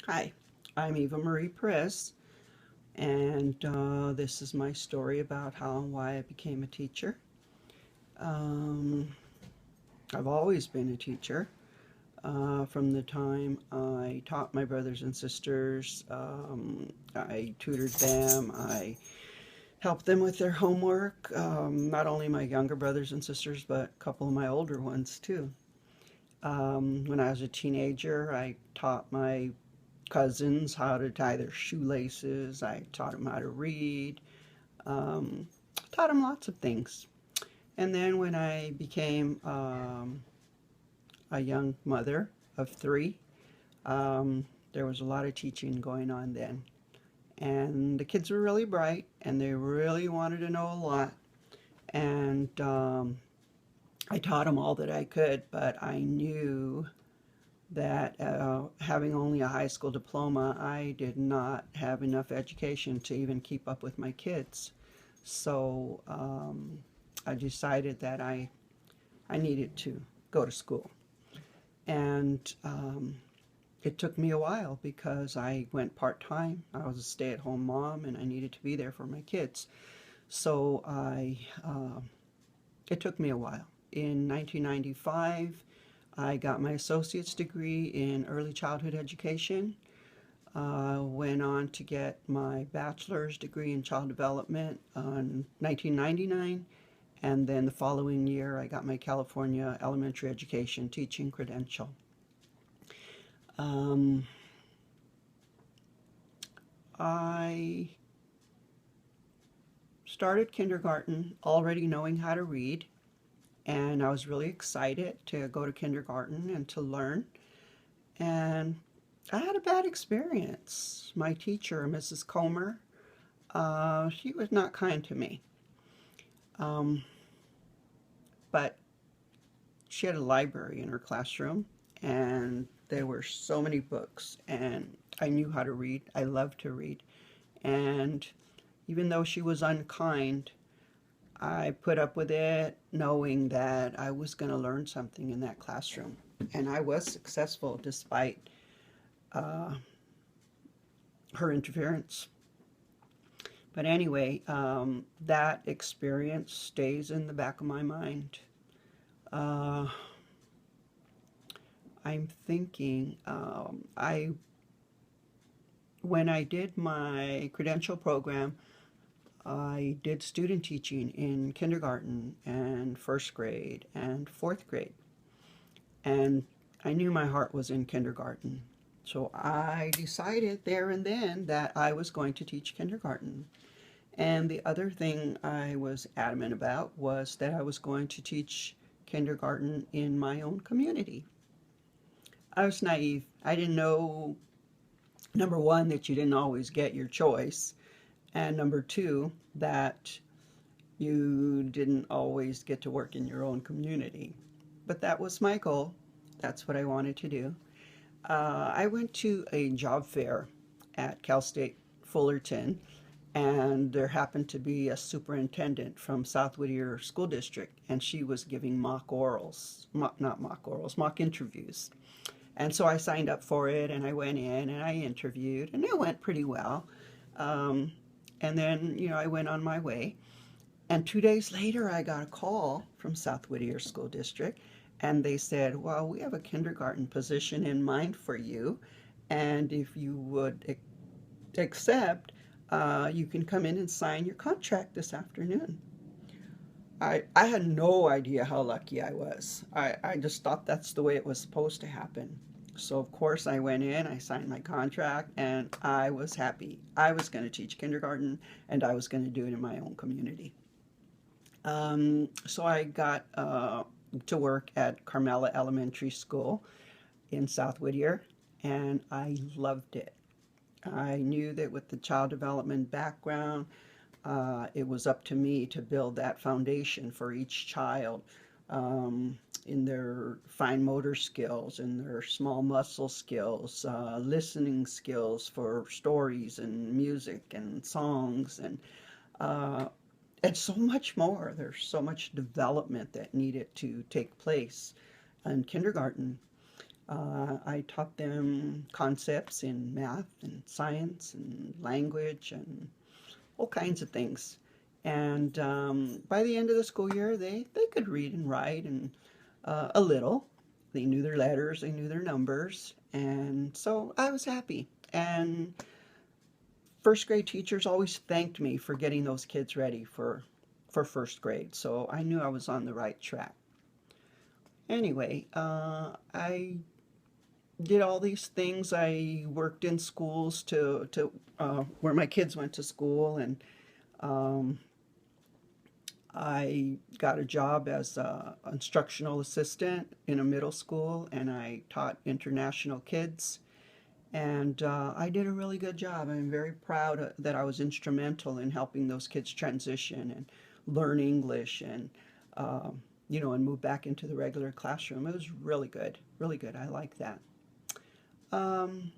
Hi, I'm Eva Marie Perez, and this is my story about how and why I became a teacher. Um, I've always been a teacher from the time I taught my brothers and sisters. I tutored them, I helped them with their homework, not only my younger brothers and sisters, but a couple of my older ones too. When I was a teenager, I taught my cousins how to tie their shoelaces. I taught them how to read. Um, Taught them lots of things. And then when I became a young mother of three, there was a lot of teaching going on then. And the kids were really bright and they really wanted to know a lot. And I taught them all that I could, but I knew that having only a high school diploma, I did not have enough education to even keep up with my kids. So I decided that I needed to go to school. And it took me a while because I went part time. I was a stay at home mom and I needed to be there for my kids. So it took me a while. In 1995, I got my associate's degree in early childhood education. Went on to get my bachelor's degree in child development in 1999, and then the following year I got my California elementary education teaching credential. Um, I started kindergarten already knowing how to read, and I was really excited to go to kindergarten and to learn. And I had a bad experience. My teacher, Mrs. Comer, she was not kind to me. Um, but she had a library in her classroom, and there were so many books, and I knew how to read. I loved to read. And even though she was unkind, I put up with it knowing that I was going to learn something in that classroom. And I was successful despite uh, her interference. But anyway, that experience stays in the back of my mind. Uh, I'm thinking, when I did my credential program, I did student teaching in kindergarten and first grade and fourth grade. And I knew my heart was in kindergarten. So I decided there and then that I was going to teach kindergarten. And the other thing I was adamant about was that I was going to teach kindergarten in my own community. I was naive. I didn't know, number one, that you didn't always get your choice, and number two, that you didn't always get to work in your own community. But that was my goal. That's what I wanted to do. I went to a job fair at Cal State Fullerton, and there happened to be a superintendent from South Whittier School District, and she was giving mock orals, not mock orals, mock interviews. And so I signed up for it, and I went in and I interviewed, and it went pretty well. Um, and then, I went on my way. And 2 days later, I got a call from South Whittier School District, and they said, "Well, we have a kindergarten position in mind for you, and if you would accept, you can come in and sign your contract this afternoon." I had no idea how lucky I was. I just thought that's the way it was supposed to happen. So, of course, I went in, I signed my contract, and I was happy. I was going to teach kindergarten, and I was going to do it in my own community. So I got to work at Carmela Elementary School in South Whittier, and I loved it. I knew that with the child development background, it was up to me to build that foundation for each child in their fine motor skills, in their small muscle skills, listening skills for stories and music and songs, uh, and so much more. There's so much development that needed to take place in kindergarten. I taught them concepts in math and science and language and all kinds of things. And by the end of the school year, they could read and write and a little. They knew their letters, they knew their numbers, and so I was happy. And first grade teachers always thanked me for getting those kids ready for first grade, so I knew I was on the right track. Anyway, I did all these things. I worked in schools to where my kids went to school, and um, I got a job as an instructional assistant in a middle school, and I taught international kids. And I did a really good job. I'm very proud that I was instrumental in helping those kids transition and learn English and, and move back into the regular classroom. It was really good, really good. I like that. Um,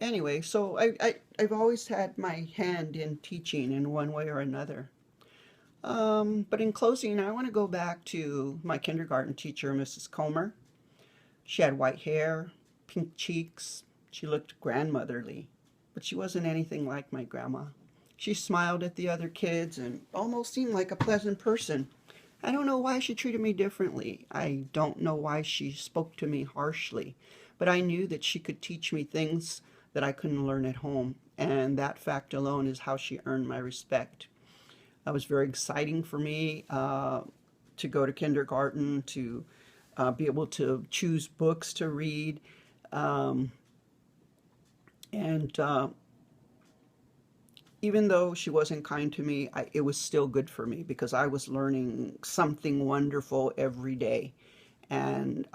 anyway, so I've always had my hand in teaching in one way or another. But in closing, I want to go back to my kindergarten teacher, Mrs. Comer. She had white hair, pink cheeks. She looked grandmotherly, but she wasn't anything like my grandma. She smiled at the other kids and almost seemed like a pleasant person. I don't know why she treated me differently. I don't know why she spoke to me harshly, but I knew that she could teach me things that I couldn't learn at home, and that fact alone is how she earned my respect. It was very exciting for me to go to kindergarten, to be able to choose books to read. Um, and Even though she wasn't kind to me, it was still good for me because I was learning something wonderful every day. And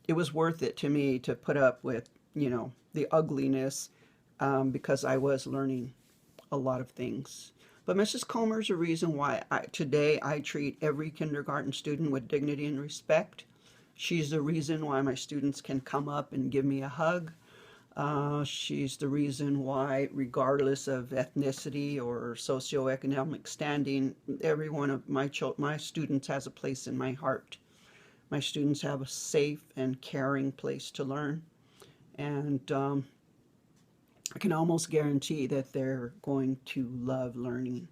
it was worth it to me to put up with, the ugliness because I was learning a lot of things. But Mrs. Comer's a reason why today I treat every kindergarten student with dignity and respect. She's the reason why my students can come up and give me a hug. She's the reason why, regardless of ethnicity or socioeconomic standing, every one of my students has a place in my heart. My students have a safe and caring place to learn, and I can almost guarantee that they're going to love learning.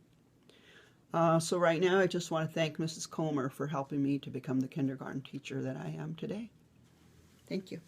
So right now, I just want to thank Mrs. Comer for helping me to become the kindergarten teacher that I am today. Thank you.